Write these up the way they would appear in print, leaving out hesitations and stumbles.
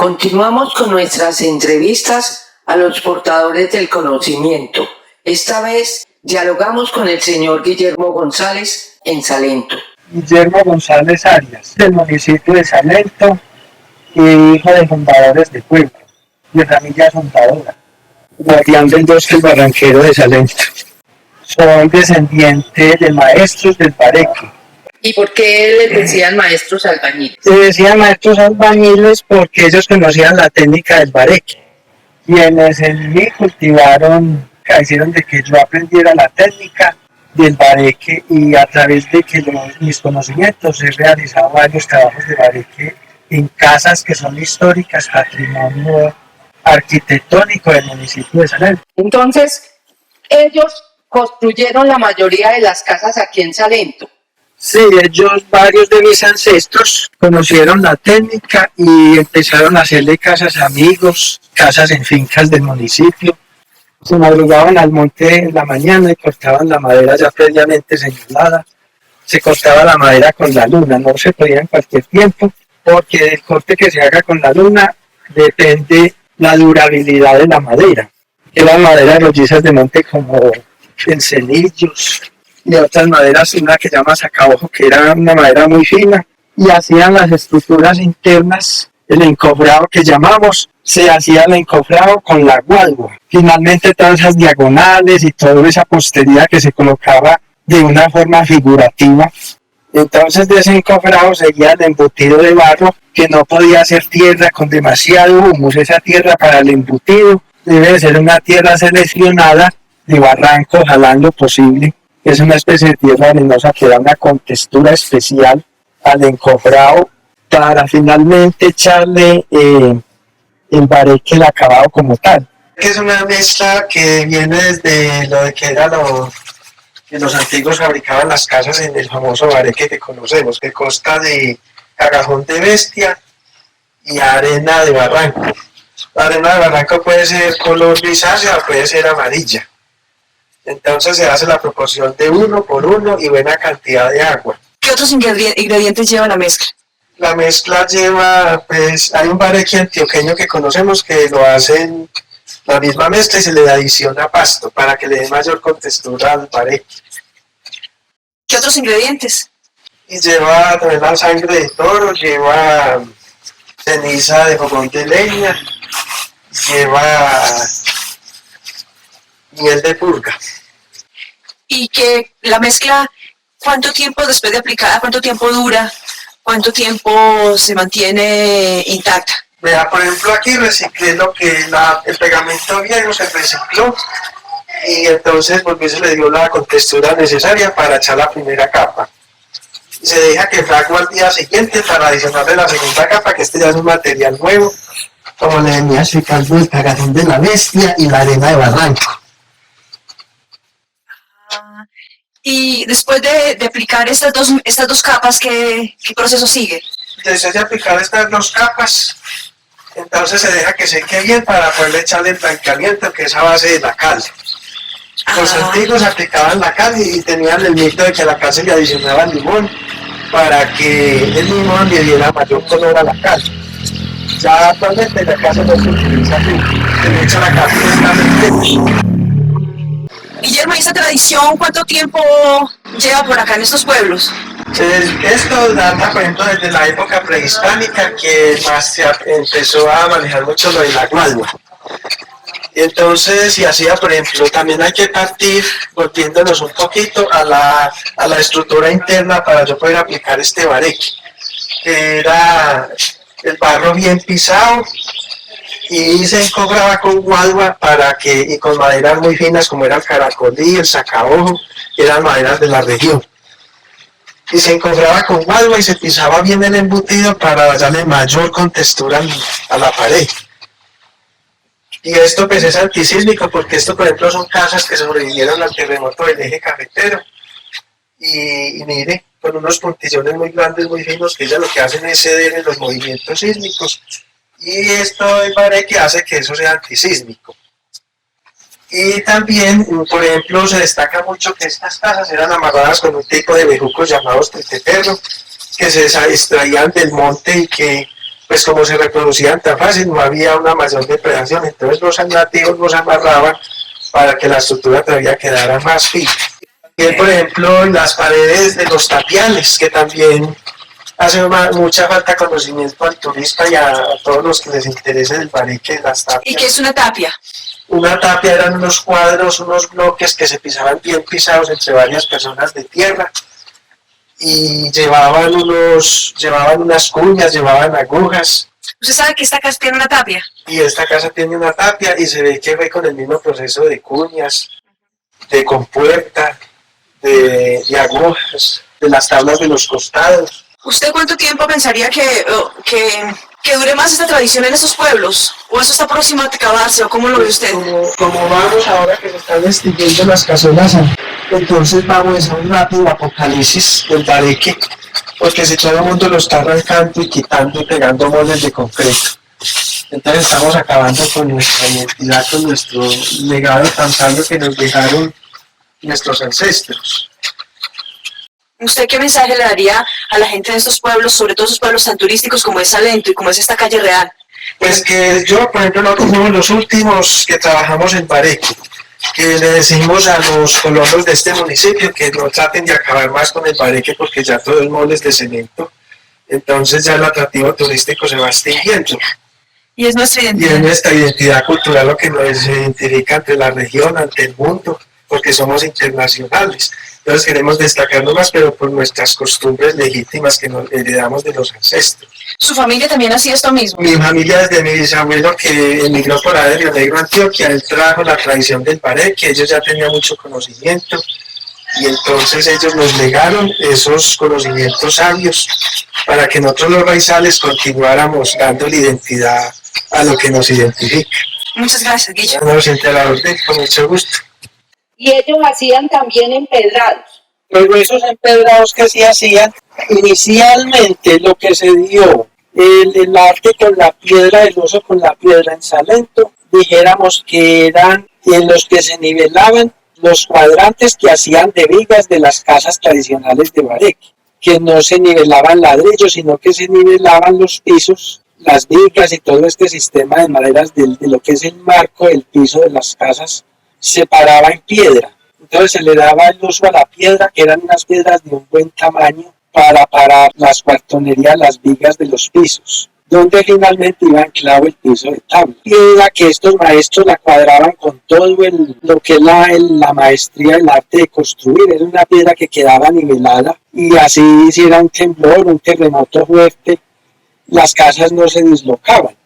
Continuamos con nuestras entrevistas a los portadores del conocimiento. Esta vez dialogamos con el señor Guillermo González en Salento. Guillermo González Arias, del municipio de Salento y hijo de fundadores de pueblo, de familia fundadora, guardián del bosque barranquero de Salento. Soy descendiente de maestros del Bareque. ¿Y por qué les decían maestros albañiles? Se decían maestros albañiles porque ellos conocían la técnica del Bareque. Quienes en mí cultivaron, hicieron de que yo aprendiera la técnica del Bareque, y a través de que mis conocimientos he realizado varios trabajos de Bareque en casas que son históricas, patrimonio arquitectónico del municipio de Salento. Entonces, ellos construyeron la mayoría de las casas aquí en Salento. Sí, varios de mis ancestros conocieron la técnica y empezaron a hacerle casas a amigos, casas en fincas del municipio. Se madrugaban al monte en la mañana y cortaban la madera ya previamente señalada. Se cortaba la madera con la luna, no se podía en cualquier tiempo, porque del corte que se haga con la luna depende la durabilidad de la madera. Eran maderas rollizas de monte como encenillos y otras maderas, una que se llama sacaojo, que era una madera muy fina, y hacían las estructuras internas, el encofrado que llamamos, se hacía el encofrado con la guadua. Finalmente todas esas diagonales y toda esa posteridad que se colocaba de una forma figurativa. Entonces de ese encofrado seguía el embutido de barro, que no podía ser tierra con demasiado humus. Esa tierra para el embutido debe ser una tierra seleccionada de barranco, ojalá en lo posible. Es una especie de tierra arenosa que da una contextura especial al encofrado para finalmente echarle el bareque, el acabado como tal. Es una mezcla que viene desde lo de que era que los antiguos fabricaban las casas en el famoso bareque que conocemos, que consta de cagajón de bestia y arena de barranco. La arena de barranco puede ser color grisácea o puede ser amarilla. Entonces se hace la proporción de 1 por 1 y buena cantidad de agua. ¿Qué otros ingredientes lleva la mezcla? La mezcla lleva, hay un bareque antioqueño que conocemos que lo hacen la misma mezcla y se le adiciona pasto para que le dé mayor contextura al bareque. ¿Qué otros ingredientes? Y lleva también la sangre de toro, lleva ceniza de fogón de leña, lleva miel de purga. ¿Y que la mezcla, cuánto tiempo después de aplicada, cuánto tiempo dura, cuánto tiempo se mantiene intacta? Vea, por ejemplo, aquí reciclé el pegamento viejo, se recicló y entonces se le dio la contextura necesaria para echar la primera capa. Se deja que fragua al día siguiente para adicionarle la segunda capa, que ya es un material nuevo, como le venía explicando, el cagajón de la bestia y la arena de barranco. Y después de aplicar estas dos capas, ¿qué proceso sigue? Después de aplicar estas 2 capas, entonces se deja que seque bien para poderle echarle el blanqueamiento, que es a base de la cal. Los antiguos aplicaban la cal y tenían el mito de que a la cal se le adicionaba limón para que el limón le diera mayor color a la cal. Ya actualmente la cal no se utiliza así, se le echa la cal directamente. Guillermo, ¿y esta tradición cuánto tiempo lleva por acá en estos pueblos? Esto data, por ejemplo, desde la época prehispánica, que más se empezó a manejar mucho lo de la guadua. Entonces, si hacía, por ejemplo, también hay que partir, volviéndonos un poquito a la estructura interna para yo poder aplicar este bareque, que era el barro bien pisado, y se encobraba con guadua y con maderas muy finas como era el caracolí, el sacaojo, que eran maderas de la región. Y se encobraba con guadua y se pisaba bien el embutido para darle mayor contextura a la pared. Y esto pues es antisísmico, porque esto, por ejemplo, son casas que sobrevivieron al terremoto del eje cafetero. Y mire, con unos puntillones muy grandes, muy finos, que ellas lo que hacen es ceder en los movimientos sísmicos. Y esto el bareque hace que eso sea antisísmico. Y también, por ejemplo, se destaca mucho que estas casas eran amarradas con un tipo de bejucos llamados teteperro, que se extraían del monte y que pues como se reproducían tan fácil, no había una mayor depredación, entonces los nativos los amarraban para que la estructura todavía quedara más firme. Y por ejemplo, las paredes de los tapiales, que también hace mucha falta conocimiento al turista y a todos los que les interese el Bareque, las tapias. ¿Y qué es una tapia? Una tapia eran unos cuadros, unos bloques que se pisaban bien pisados entre varias personas de tierra y llevaban unas cuñas, llevaban agujas. ¿Usted sabe que esta casa tiene una tapia? Y esta casa tiene una tapia y se ve que fue con el mismo proceso de cuñas, de compuerta, de agujas, de las tablas de los costados. ¿Usted cuánto tiempo pensaría que dure más esta tradición en esos pueblos? ¿O eso está próximo a acabarse? ¿O cómo lo ve usted? Como vamos ahora que se están extinguiendo las casonas, entonces vamos a un rápido apocalipsis del Bareque, porque si todo el mundo lo está arrancando y quitando y pegando moldes de concreto. Entonces estamos acabando con nuestra identidad, con nuestro legado tan sabio que nos dejaron nuestros ancestros. ¿Usted qué mensaje le daría a la gente de estos pueblos, sobre todo esos pueblos tan turísticos como es Salento y como es esta calle real? Pues que yo, por ejemplo, nosotros somos los últimos que trabajamos en Bareque, que le decimos a los colonos de este municipio que no traten de acabar más con el Bareque porque ya todo es moldes de cemento, entonces ya el atractivo turístico se va extinguiendo. Y es nuestra identidad. Y es nuestra identidad cultural lo que nos identifica ante la región, ante el mundo, porque somos internacionales. Entonces queremos destacarnos más, pero por nuestras costumbres legítimas que nos heredamos de los ancestros. ¿Su familia también hacía esto mismo? Mi familia, desde mi bisabuelo que emigró por ahí de Río Negro, Antioquia, él trajo la tradición del Bareque, ellos ya tenían mucho conocimiento y entonces ellos nos legaron esos conocimientos sabios para que nosotros los raizales continuáramos dándole identidad a lo que nos identifica. Muchas gracias, Guillo. Nos siente a la orden, con mucho gusto. Y ellos hacían también empedrados. Pero esos empedrados que sí hacían, inicialmente lo que se dio, el arte con la piedra, el uso con la piedra en Salento, dijéramos que eran en los que se nivelaban los cuadrantes que hacían de vigas de las casas tradicionales de Bareque, que no se nivelaban ladrillos, sino que se nivelaban los pisos, las vigas y todo este sistema de maderas de lo que es el marco del piso de las casas, se paraba en piedra. Entonces se le daba el uso a la piedra, que eran unas piedras de un buen tamaño, para parar las cuartonerías, las vigas de los pisos, donde finalmente iba anclado el piso de tabla. Piedra que estos maestros la cuadraban con todo lo que es la maestría del arte de construir. Era una piedra que quedaba nivelada y así si era un temblor, un terremoto fuerte, las casas no se dislocaban,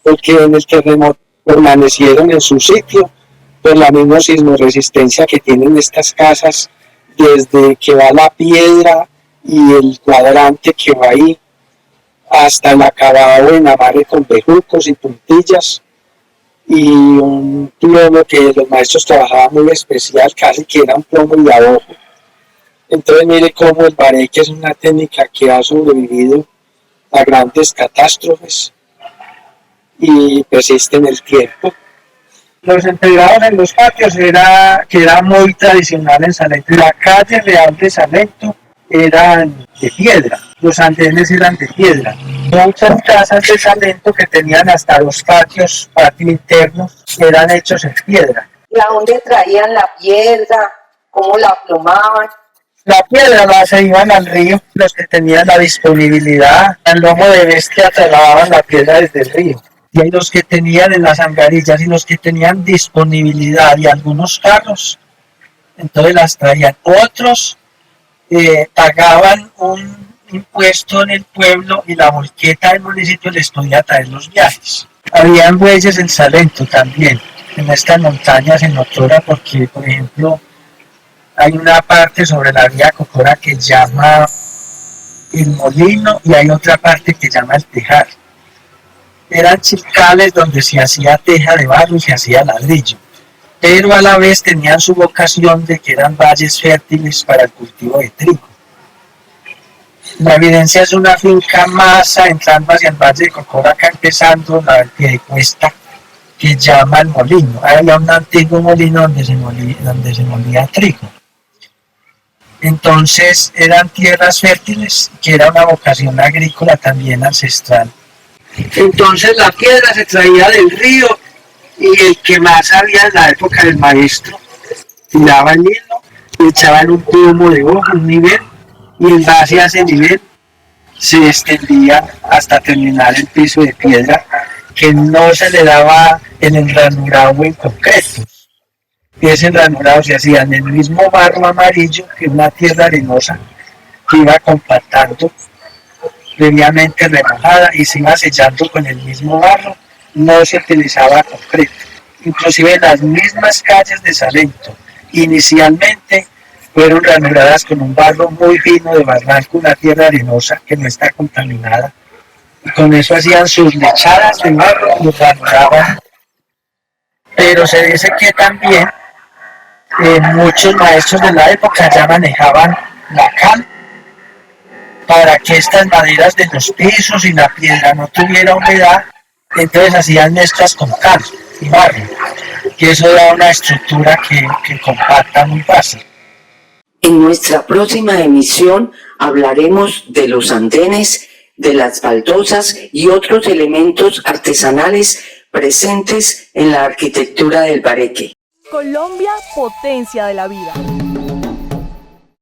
porque en el terremoto permanecieron en su sitio por la misma sismoresistencia que tienen estas casas, desde que va la piedra y el cuadrante que va ahí, hasta el acabado en amarre con bejucos y puntillas, y un plomo que los maestros trabajaban muy especial, casi que era un plomo y abajo. Entonces mire cómo el Bareque es una técnica que ha sobrevivido a grandes catástrofes y persiste en el tiempo. Los empedrados en los patios que era muy tradicional en Salento. La calle real de Salento eran de piedra, los andenes eran de piedra. Muchas casas de Salento que tenían hasta los patios internos eran hechos en piedra. ¿Y a dónde traían la piedra? ¿Cómo la plomaban? La piedra se iban al río, los que tenían la disponibilidad, al lomo de bestia trasladaban la piedra desde el río. Y hay los que tenían en las angarillas y los que tenían disponibilidad y algunos carros, entonces las traían. Otros pagaban un impuesto en el pueblo y la volqueta del municipio les podía traer los viajes. Habían bueyes en Salento también, en estas montañas en Otora, porque por ejemplo hay una parte sobre la vía Cocora que llama el Molino y hay otra parte que llama el Tejar. Eran chilcales donde se hacía teja de barro y se hacía ladrillo, pero a la vez tenían su vocación de que eran valles fértiles para el cultivo de trigo. La evidencia es una finca masa entrando hacia el valle de Cocora, acá empezando la Piedecuesta, que llama el Molino. Había un antiguo molino donde se molía trigo. Entonces eran tierras fértiles, que era una vocación agrícola también ancestral Entonces la piedra se traía del río y el que más sabía en la época del maestro tiraba el hilo, le echaban un tubo de hoja, un nivel, y en base a ese nivel se extendía hasta terminar el piso de piedra, que no se le daba el enranurado en concreto. Y ese enranurado se hacía en el mismo barro amarillo, que es una tierra arenosa que iba compactando previamente remojada y se iba sellando con el mismo barro, no se utilizaba concreto. Inclusive las mismas calles de Salento inicialmente fueron ranuradas con un barro muy fino de barranco, una tierra arenosa que no está contaminada. Y con eso hacían sus lechadas de barro y ranuraban. Pero se dice que también muchos maestros de la época ya manejaban la cal para que estas maderas de los pisos y la piedra no tuviera humedad, entonces hacían mezclas con cal y barro, y eso da una estructura que compacta muy fácil. En nuestra próxima emisión hablaremos de los andenes, de las baldosas y otros elementos artesanales presentes en la arquitectura del Bareque. Colombia, potencia de la vida.